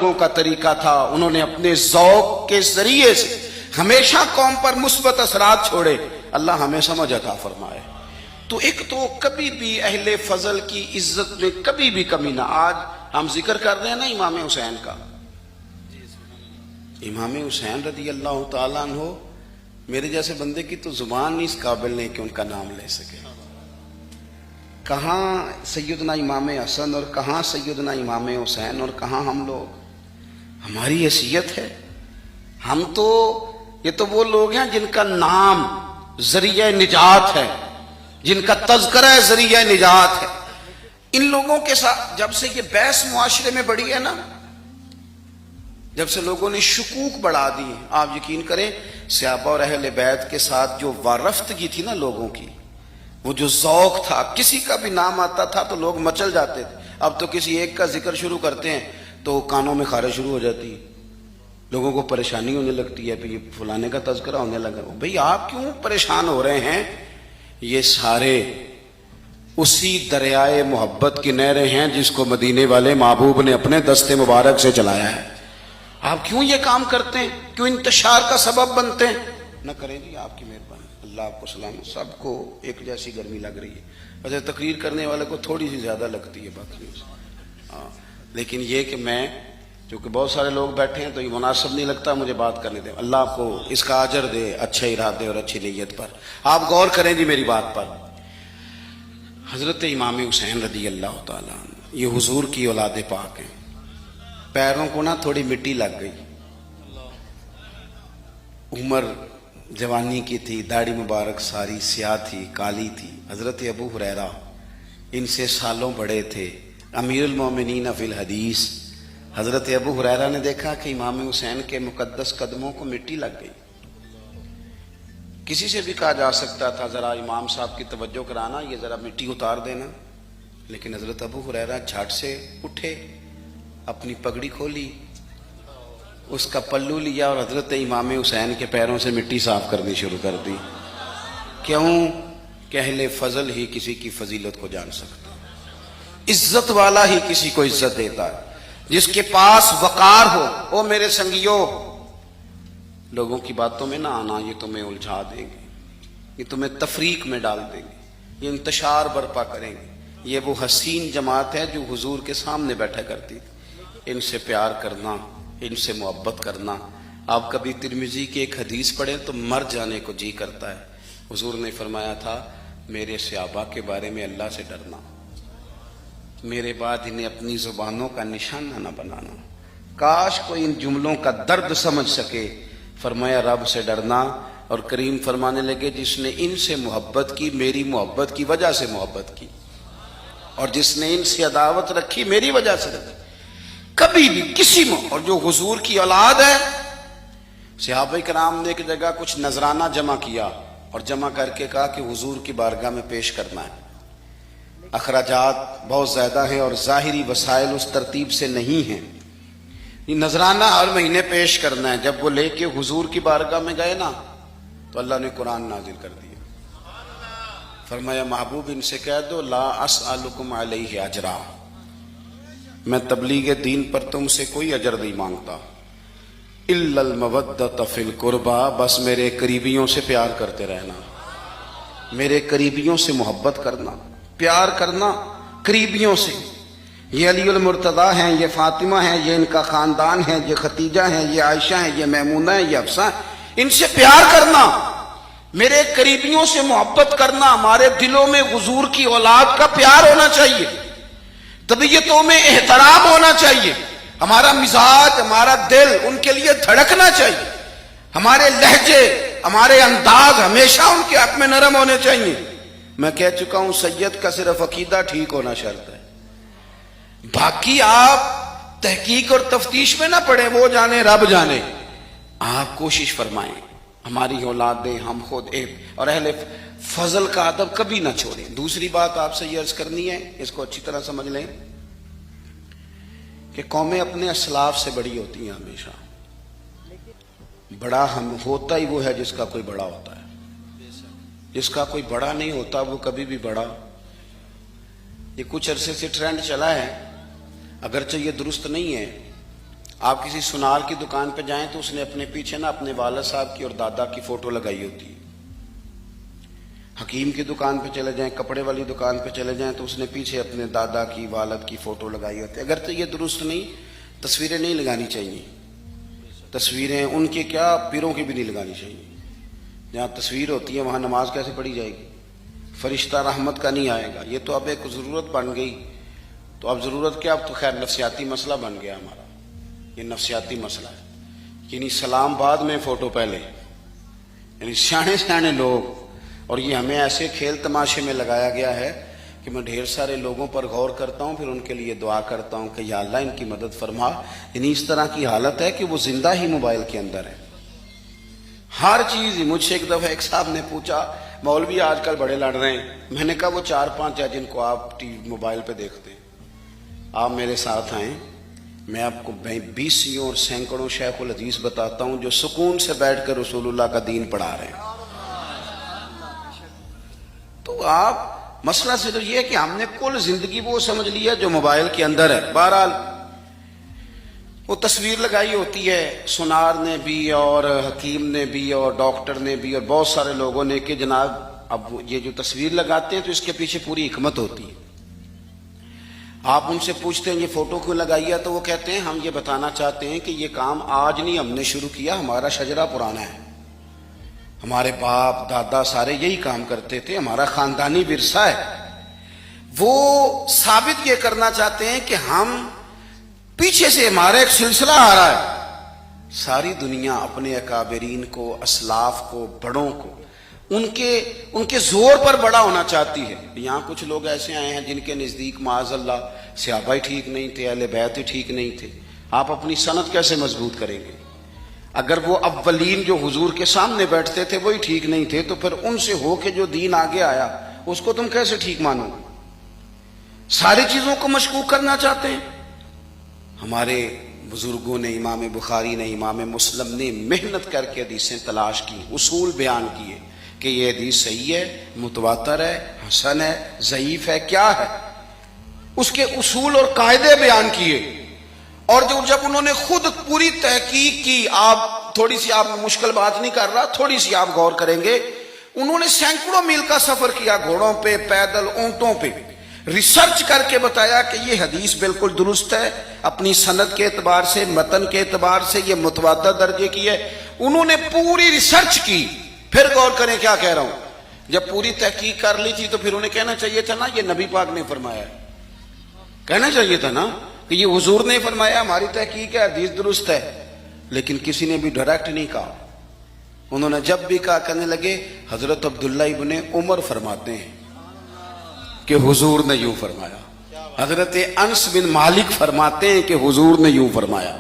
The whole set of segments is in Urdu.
لوگوں کا طریقہ تھا، انہوں نے اپنے ذوق کے ذریعے سے ہمیشہ قوم پر مثبت اثرات چھوڑے، اللہ ہمیں سمجھ عطا فرمائے۔ تو ایک تو کبھی بھی اہل فضل کی عزت میں کبھی بھی کمی نہ۔ آج ہم ذکر کر رہے ہیں نا امام حسین کا، امام حسین رضی اللہ تعالیٰ عنہ، میرے جیسے بندے کی تو زبان نہیں اس قابل نہیں کہ ان کا نام لے سکے۔ کہاں سیدنا امام حسن اور کہاں سیدنا امام حسین اور کہاں ہم لوگ، ہماری حیثیت ہے۔ ہم تو یہ تو وہ لوگ ہیں جن کا نام ذریعہ نجات ہے، جن کا تذکرہ ذریعہ نجات ہے۔ ان لوگوں کے ساتھ جب سے یہ بحث معاشرے میں بڑھی ہے نا، جب سے لوگوں نے شکوک بڑھا دی، آپ یقین کریں صحابہ اور اہل بیت کے ساتھ جو وارفتگی تھی نا لوگوں کی، وہ جو ذوق تھا، کسی کا بھی نام آتا تھا تو لوگ مچل جاتے تھے۔ اب تو کسی ایک کا ذکر شروع کرتے ہیں تو کانوں میں خارش شروع ہو جاتی ہے، لوگوں کو پریشانی ہونے لگتی ہے، پھر یہ فلانے کا تذکرہ ہونے لگا۔ بھئی آپ کیوں پریشان ہو رہے ہیں؟ یہ سارے اسی دریائے محبت کی نہریں ہیں جس کو مدینے والے محبوب نے اپنے دست مبارک سے چلایا ہے۔ آپ کیوں یہ کام کرتے ہیں؟ کیوں انتشار کا سبب بنتے ہیں؟ نہ کریں جی، آپ کی مہربانی، اللہ آپ کو سلام۔ سب کو ایک جیسی گرمی لگ رہی ہے، ویسے تقریر کرنے والے کو تھوڑی سی زیادہ لگتی ہے باقی، لیکن یہ کہ میں چونکہ بہت سارے لوگ بیٹھے ہیں تو یہ مناسب نہیں لگتا مجھے بات کرنے دیں۔ اللہ آپ کو اس کا اجر دے اچھے ارادے اور اچھی نیت پر۔ آپ غور کریں جی میری بات پر۔ حضرت امام حسین رضی اللہ تعالیٰ عنہ یہ حضور کی اولاد پاک ہیں۔ پیروں کو نا تھوڑی مٹی لگ گئی، عمر جوانی کی تھی، داڑھی مبارک ساری سیاہ تھی، کالی تھی۔ حضرت ابو ہریرہ ان سے سالوں بڑے تھے، امیر المومنین فی الحدیث۔ حضرت ابو ہریرہ نے دیکھا کہ امام حسین کے مقدس قدموں کو مٹی لگ گئی۔ کسی سے بھی کہا جا سکتا تھا ذرا امام صاحب کی توجہ کرانا، یہ ذرا مٹی اتار دینا، لیکن حضرت ابو ہریرہ جھٹ سے اٹھے، اپنی پگڑی کھولی، اس کا پلو لیا اور حضرت امام حسین کے پیروں سے مٹی صاف کرنی شروع کر دی۔ کیوں کہ اہل فضل ہی کسی کی فضیلت کو جان سکتا، عزت والا ہی کسی کو عزت دیتا ہے، جس کے پاس وقار ہو۔ او میرے سنگیو، لوگوں کی باتوں میں نہ آنا، یہ تمہیں الجھا دیں گے، یہ تمہیں تفریق میں ڈال دیں گے، یہ انتشار برپا کریں گے۔ یہ وہ حسین جماعت ہے جو حضور کے سامنے بیٹھا کرتی تھی۔ ان سے پیار کرنا، ان سے محبت کرنا۔ آپ کبھی ترمذی کی ایک حدیث پڑھیں تو مر جانے کو جی کرتا ہے۔ حضور نے فرمایا تھا میرے صحابہ کے بارے میں اللہ سے ڈرنا، میرے بعد انہیں اپنی زبانوں کا نشانہ نہ بنانا۔ کاش کوئی ان جملوں کا درد سمجھ سکے۔ فرمایا رب سے ڈرنا، اور کریم فرمانے لگے جس نے ان سے محبت کی میری محبت کی وجہ سے محبت کی، اور جس نے ان سے عداوت رکھی میری وجہ سے رکھی۔ کبھی بھی کسی میں، اور جو حضور کی اولاد ہے، صحابہ کرام نے ایک جگہ کچھ نذرانہ جمع کیا اور جمع کر کے کہا کہ حضور کی بارگاہ میں پیش کرنا ہے۔ اخراجات بہت زیادہ ہیں اور ظاہری وسائل اس ترتیب سے نہیں ہیں، یہ نذرانہ ہر مہینے پیش کرنا ہے۔ جب وہ لے کے حضور کی بارگاہ میں گئے نا تو اللہ نے قرآن نازل کر دیا۔ فرمایا محبوب ان سے کہہ دو لا اسألکم علیہ اجرا، میں تبلیغ دین پر تم سے کوئی اجر نہیں مانگتا، الا المودۃ فی القربى، بس میرے قریبیوں سے پیار کرتے رہنا، میرے قریبیوں سے محبت کرنا، پیار کرنا قریبیوں سے۔ یہ علی المرتضیٰ ہیں، یہ فاطمہ ہیں، یہ ان کا خاندان ہے، یہ ختیجہ ہیں، یہ عائشہ ہیں، یہ میمونہ ہیں، یہ حفصہ ہیں، ان سے پیار کرنا، میرے قریبیوں سے محبت کرنا۔ ہمارے دلوں میں حضور کی اولاد کا پیار ہونا چاہیے، طبیعتوں میں احترام ہونا چاہیے، ہمارا مزاج، ہمارا دل ان کے لیے دھڑکنا چاہیے، ہمارے لہجے، ہمارے انداز ہمیشہ ان کے حق میں نرم ہونے چاہیے۔ میں کہہ چکا ہوں سید کا صرف عقیدہ ٹھیک ہونا شرط ہے، باقی آپ تحقیق اور تفتیش میں نہ پڑیں، وہ جانے رب جانے۔ آپ کوشش فرمائیں ہماری اولادیں، ہم خود اور اہل فضل کا ادب کبھی نہ چھوڑیں۔ دوسری بات آپ سے یہ عرض کرنی ہے، اس کو اچھی طرح سمجھ لیں کہ قومیں اپنے اسلاف سے بڑی ہوتی ہیں ہمیشہ۔ بڑا ہم ہوتا ہی وہ ہے جس کا کوئی بڑا ہوتا ہے، جس کا کوئی بڑا نہیں ہوتا وہ کبھی بھی بڑا۔ یہ کچھ عرصے سے ٹرینڈ چلا ہے، اگرچہ یہ درست نہیں ہے، آپ کسی سنار کی دکان پہ جائیں تو اس نے اپنے پیچھے نا اپنے والد صاحب کی اور دادا کی فوٹو لگائی ہوتی ہے. حکیم کی دکان پہ چلے جائیں, کپڑے والی دکان پہ چلے جائیں تو اس نے پیچھے اپنے دادا کی والد کی فوٹو لگائی ہوتی ہے. اگر تو یہ درست نہیں, تصویریں نہیں لگانی چاہیے. تصویریں ان کے کیا, پیروں کی بھی نہیں لگانی چاہیے. جہاں تصویر ہوتی ہے وہاں نماز کیسے پڑھی جائے گی؟ فرشتہ رحمت کا نہیں آئے گا. یہ تو اب ایک ضرورت بن گئی. تو اب ضرورت کیا, اب تو خیر نفسیاتی مسئلہ بن گیا ہمارا. یہ نفسیاتی مسئلہ ہے. یعنی سلام بعد میں فوٹو پہلے, یعنی سیانے سیانے لوگ. اور یہ ہمیں ایسے کھیل تماشے میں لگایا گیا ہے کہ میں ڈھیر سارے لوگوں پر غور کرتا ہوں, پھر ان کے لیے دعا کرتا ہوں کہ یا اللہ ان کی مدد فرما. یعنی اس طرح کی حالت ہے کہ وہ زندہ ہی موبائل کے اندر ہے. ہر چیز. مجھ سے ایک دفعہ ایک صاحب نے پوچھا, مولوی آج کل بڑے لڑ رہے ہیں. میں نے کہا وہ 4-5 ہے جن کو آپ موبائل پہ دیکھتے ہیں, آپ میرے ساتھ آئیں, میں آپ کو 20 اور سینکڑوں شیخ الحدیث بتاتا ہوں جو سکون سے بیٹھ کر رسول اللہ کا دین پڑھا رہے ہیں. تو آپ مسئلہ صرف یہ ہے کہ ہم نے کل زندگی وہ سمجھ لیا جو موبائل کے اندر ہے. بہرحال وہ تصویر لگائی ہوتی ہے سنار نے بھی اور حکیم نے بھی اور ڈاکٹر نے بھی اور بہت سارے لوگوں نے کہ جناب اب یہ جو تصویر لگاتے ہیں تو اس کے پیچھے پوری حکمت ہوتی ہے. آپ ان سے پوچھتے ہیں یہ فوٹو کیوں لگائی ہے, تو وہ کہتے ہیں ہم یہ بتانا چاہتے ہیں کہ یہ کام آج نہیں ہم نے شروع کیا, ہمارا شجرہ پرانا ہے. ہمارے باپ دادا سارے یہی کام کرتے تھے, ہمارا خاندانی ورثہ ہے. وہ ثابت یہ کرنا چاہتے ہیں کہ ہم پیچھے سے ہمارا ایک سلسلہ آ رہا ہے. ساری دنیا اپنے اکابرین کو, اسلاف کو, بڑوں کو ان کے زور پر بڑا ہونا چاہتی ہے. یہاں کچھ لوگ ایسے آئے ہیں جن کے نزدیک معاذ اللہ صحابہ ہی ٹھیک نہیں تھے, اہل بیت ہی ٹھیک نہیں تھے. آپ اپنی سند کیسے مضبوط کریں گے؟ اگر وہ اولین جو حضور کے سامنے بیٹھتے تھے وہی ٹھیک نہیں تھے تو پھر ان سے ہو کے جو دین آگے آیا اس کو تم کیسے ٹھیک مانو؟ ساری چیزوں کو مشکوک کرنا چاہتے ہیں. ہمارے بزرگوں نے, امام بخاری نے, امام مسلم نے محنت کر کے حدیثیں تلاش کی, اصول بیان کیے کہ یہ حدیث صحیح ہے, متواتر ہے, حسن ہے, ضعیف ہے, کیا ہے, اس کے اصول اور قاعدے بیان کیے. اور جب انہوں نے خود پوری تحقیق کی, آپ تھوڑی سی, آپ مشکل بات نہیں کر رہا, تھوڑی سی آپ غور کریں گے, انہوں نے سینکڑوں میل کا سفر کیا, گھوڑوں پہ, پیدل, اونٹوں پہ, ریسرچ کر کے بتایا کہ یہ حدیث بالکل درست ہے, اپنی سند کے اعتبار سے, متن کے اعتبار سے یہ متواتر درجے کی ہے. انہوں نے پوری ریسرچ کی. پھر غور کریں کیا کہہ رہا ہوں, جب پوری تحقیق کر لی تھی تو پھر انہیں کہنا چاہیے تھا نا یہ نبی پاک نے فرمایا ہے, کہنا چاہیے تھا نا کہ یہ حضور نے فرمایا, ہماری تحقیق ہے, حدیث درست ہے. لیکن کسی نے بھی ڈائریکٹ نہیں کہا. انہوں نے جب بھی کہا کہنے لگے حضرت عبداللہ ابن عمر فرماتے ہیں کہ حضور نے یوں فرمایا, حضرت انس بن مالک فرماتے ہیں کہ حضور نے یوں فرمایا,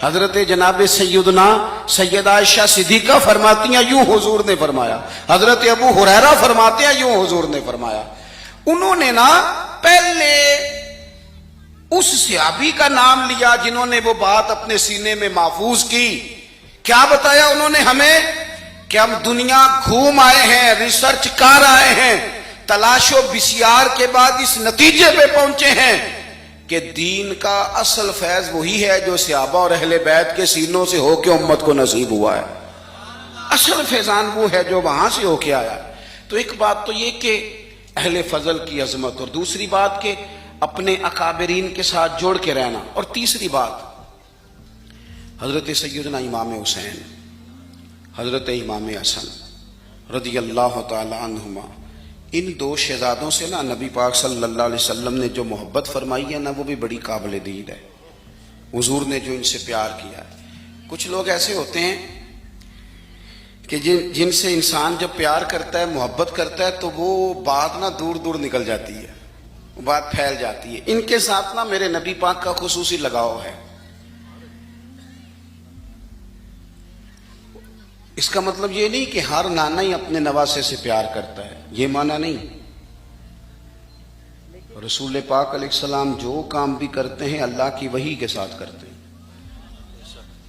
حضرت جناب سیدہ عائشہ صدیقہ فرماتی ہیں یوں حضور نے فرمایا, حضرت ابو ہریرہ فرماتے ہیں یوں حضور نے فرمایا. انہوں نے نا پہلے اس صحابی کا نام لیا جنہوں نے وہ بات اپنے سینے میں محفوظ کی. کیا بتایا انہوں نے ہمیں کہ ہم دنیا گھوم آئے ہیں, ریسرچ کر آئے ہیں, تلاش و بسیار کے بعد اس نتیجے پہ پہنچے ہیں کہ دین کا اصل فیض وہی ہے جو صحابہ اور اہل بیت کے سینوں سے ہو کے امت کو نصیب ہوا ہے. اصل فیضان وہ ہے جو وہاں سے ہو کے آیا. تو ایک بات تو یہ کہ اہل فضل کی عظمت, اور دوسری بات کہ اپنے اکابرین کے ساتھ جوڑ کے رہنا, اور تیسری بات حضرت سیدنا امام حسین, حضرت امام حسن رضی اللہ تعالی عنہما, ان دو شہزادوں سے نا نبی پاک صلی اللہ علیہ وسلم نے جو محبت فرمائی ہے نا وہ بھی بڑی قابل دید ہے. حضور نے جو ان سے پیار کیا ہے. کچھ لوگ ایسے ہوتے ہیں کہ جن سے انسان جب پیار کرتا ہے, محبت کرتا ہے, تو وہ بات نا دور دور نکل جاتی ہے, وہ بات پھیل جاتی ہے. ان کے ساتھ نا میرے نبی پاک کا خصوصی لگاؤ ہے. اس کا مطلب یہ نہیں کہ ہر نانا ہی اپنے نواسے سے پیار کرتا ہے, یہ معنی نہیں. رسول پاک علیہ السلام جو کام بھی کرتے ہیں اللہ کی وحی کے ساتھ کرتے ہیں.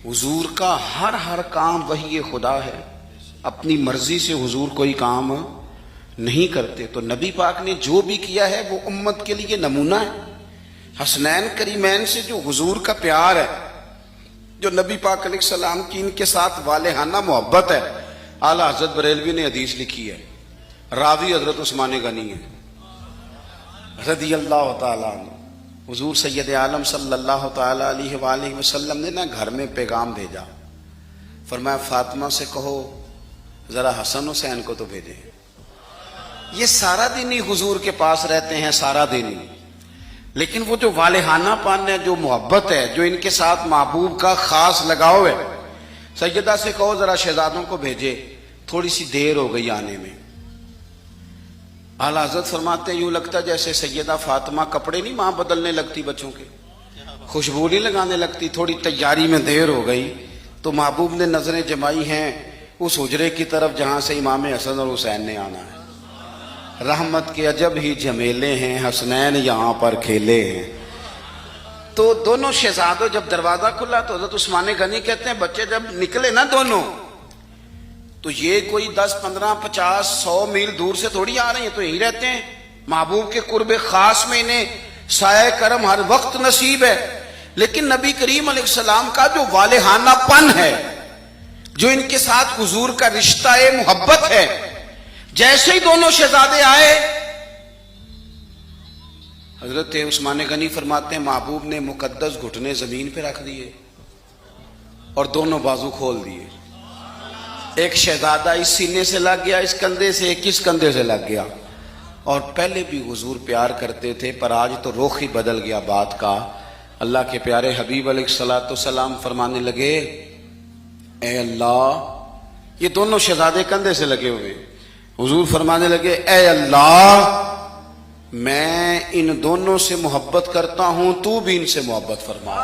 حضور کا ہر کام وحی خدا ہے, اپنی مرضی سے حضور کوئی کام نہیں کرتے. تو نبی پاک نے جو بھی کیا ہے وہ امت کے لیے نمونہ ہے. حسنین کریمین سے جو حضور کا پیار ہے جو نبی پاک علیہ السلام کی ان کے ساتھ والہانہ محبت ہے، اعلیٰ حضرت بریلوی نے حدیث لکھی ہے، راوی حضرت عثمان غنی ہے رضی اللہ تعالیٰ عنہ۔ حضور سید عالم صلی اللہ تعالیٰ علیہ وآلہ وسلم نے گھر میں پیغام بھیجا، فرمایا فاطمہ سے کہو ذرا حسن حسین کو تو بھیجیں۔ یہ سارا دن ہی حضور کے پاس رہتے ہیں، سارا دن ہی، لیکن وہ جو والہانہ پن ہے، جو محبت ہے، جو ان کے ساتھ محبوب کا خاص لگاؤ ہے، سیدہ سے کہو ذرا شہزادوں کو بھیجے، تھوڑی سی دیر ہو گئی آنے میں۔ اعلیٰ حضرت فرماتے ہیں یوں لگتا جیسے سیدہ فاطمہ کپڑے نہیں ماں بدلنے لگتی بچوں کے، خوشبو نہیں لگانے لگتی، تھوڑی تیاری میں دیر ہو گئی تو محبوب نے نظریں جمائی ہیں اس حجرے کی طرف جہاں سے امام حسن اور حسین نے آنا ہے۔ رحمت کے عجب ہی جھمیلے ہیں، حسنین یہاں پر کھیلے ہیں۔ تو دونوں شہزادوں جب دروازہ کھلا تو حضرت عثمان غنی کہتے ہیں بچے جب نکلے نا دونوں تو یہ کوئی 10 15 50 100 میل دور سے تھوڑی آ رہے ہیں، تو یہی رہتے ہیں محبوب کے قرب خاص میں، انہیں سایہ کرم ہر وقت نصیب ہے۔ لیکن نبی کریم علیہ السلام کا جو والہانہ پن ہے، جو ان کے ساتھ حضور کا رشتہ محبت ہے، جیسے ہی دونوں شہزادے آئے حضرت عثمان غنی فرماتے ہیں محبوب نے مقدس گھٹنے زمین پہ رکھ دیے اور دونوں بازو کھول دیے۔ ایک شہزادہ اس سینے سے لگ گیا اس کندھے سے، ایک اس کندھے سے لگ گیا، اور پہلے بھی حضور پیار کرتے تھے پر آج تو رخ ہی بدل گیا بات کا۔ اللہ کے پیارے حبیب علیہ الصلوۃ والسلام فرمانے لگے اے اللہ، یہ دونوں شہزادے کندھے سے لگے ہوئے، حضور فرمانے لگے اے اللہ میں ان دونوں سے محبت کرتا ہوں، تو بھی ان سے محبت فرما۔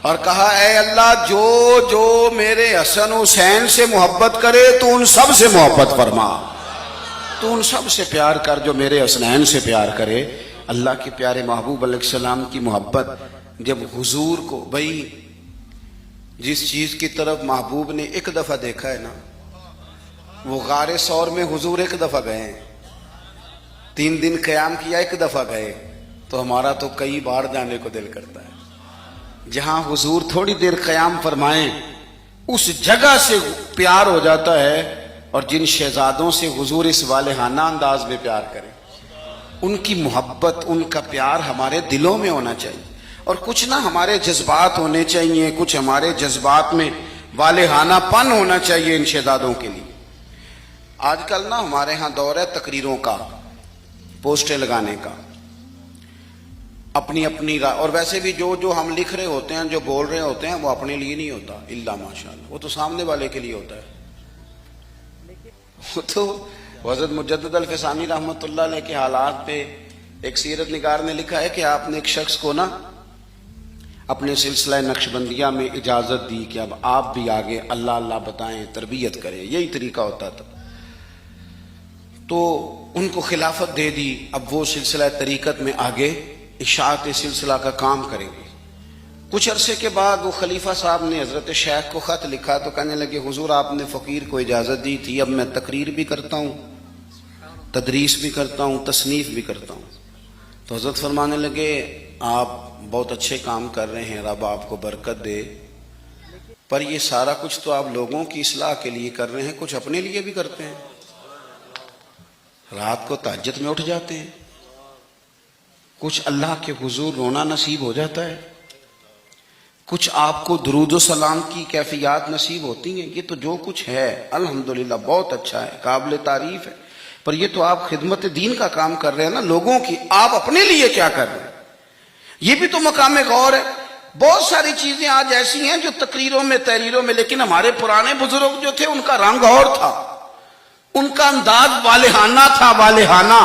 اور کہا اے اللہ جو جو میرے حسن حسین سے محبت کرے تو ان سب سے محبت فرما، تو ان سب سے پیار کر جو میرے حسنین سے پیار کرے۔ اللہ کے پیارے محبوب علیہ السلام کی محبت جب حضور کو، بھائی جس چیز کی طرف محبوب نے ایک دفعہ دیکھا ہے نا، وہ غار ثور میں حضور ایک دفعہ گئے ہیں، 3 دن قیام کیا ایک دفعہ گئے، تو ہمارا تو کئی بار جانے کو دل کرتا ہے۔ جہاں حضور تھوڑی دیر قیام فرمائیں اس جگہ سے پیار ہو جاتا ہے، اور جن شہزادوں سے حضور اس والہانہ انداز میں پیار کریں، ان کی محبت، ان کا پیار ہمارے دلوں میں ہونا چاہیے، اور کچھ نہ ہمارے جذبات ہونے چاہیے، کچھ ہمارے جذبات میں والہانہ پن ہونا چاہیے ان شہزادوں کے لیے۔ آج کل نا ہمارے ہاں دور ہے تقریروں کا، پوسٹیں لگانے کا، اپنی اپنی رائے، اور ویسے بھی جو ہم لکھ رہے ہوتے ہیں، جو بول رہے ہوتے ہیں، وہ اپنے لیے نہیں ہوتا الا ماشاءاللہ، وہ تو سامنے والے کے لیے ہوتا ہے۔ وہ تو حضرت مجدد الفسانی رحمۃ اللہ علیہ کے حالات پہ ایک سیرت نگار نے لکھا ہے کہ آپ نے ایک شخص کو نا اپنے سلسلہ نقشبندیہ میں اجازت دی کہ اب آپ بھی آگے اللہ اللہ بتائیں، تربیت کریں، یہی طریقہ ہوتا تھا، تو ان کو خلافت دے دی، اب وہ سلسلہ طریقت میں آگے اشاعت سلسلہ کا کام کریں گے۔ کچھ عرصے کے بعد وہ خلیفہ صاحب نے حضرت شیخ کو خط لکھا تو کہنے لگے حضور آپ نے فقیر کو اجازت دی تھی، اب میں تقریر بھی کرتا ہوں، تدریس بھی کرتا ہوں، تصنیف بھی کرتا ہوں۔ تو حضرت فرمانے لگے آپ بہت اچھے کام کر رہے ہیں، رب آپ کو برکت دے، پر یہ سارا کچھ تو آپ لوگوں کی اصلاح کے لیے کر رہے ہیں، کچھ اپنے لیے بھی کرتے ہیں، رات کو تہجد میں اٹھ جاتے ہیں، کچھ اللہ کے حضور رونا نصیب ہو جاتا ہے، کچھ آپ کو درود و سلام کی کیفیات نصیب ہوتی ہیں، یہ تو جو کچھ ہے الحمدللہ بہت اچھا ہے، قابل تعریف ہے، پر یہ تو آپ خدمت دین کا کام کر رہے ہیں نا لوگوں کی، آپ اپنے لیے کیا کر رہے ہیں؟ یہ بھی تو مقام غور ہے۔ بہت ساری چیزیں آج ایسی ہیں جو تقریروں میں تحریروں میں، لیکن ہمارے پرانے بزرگ جو تھے ان کا رنگ اور تھا، ان کا انداز والہانہ تھا، والہانہ۔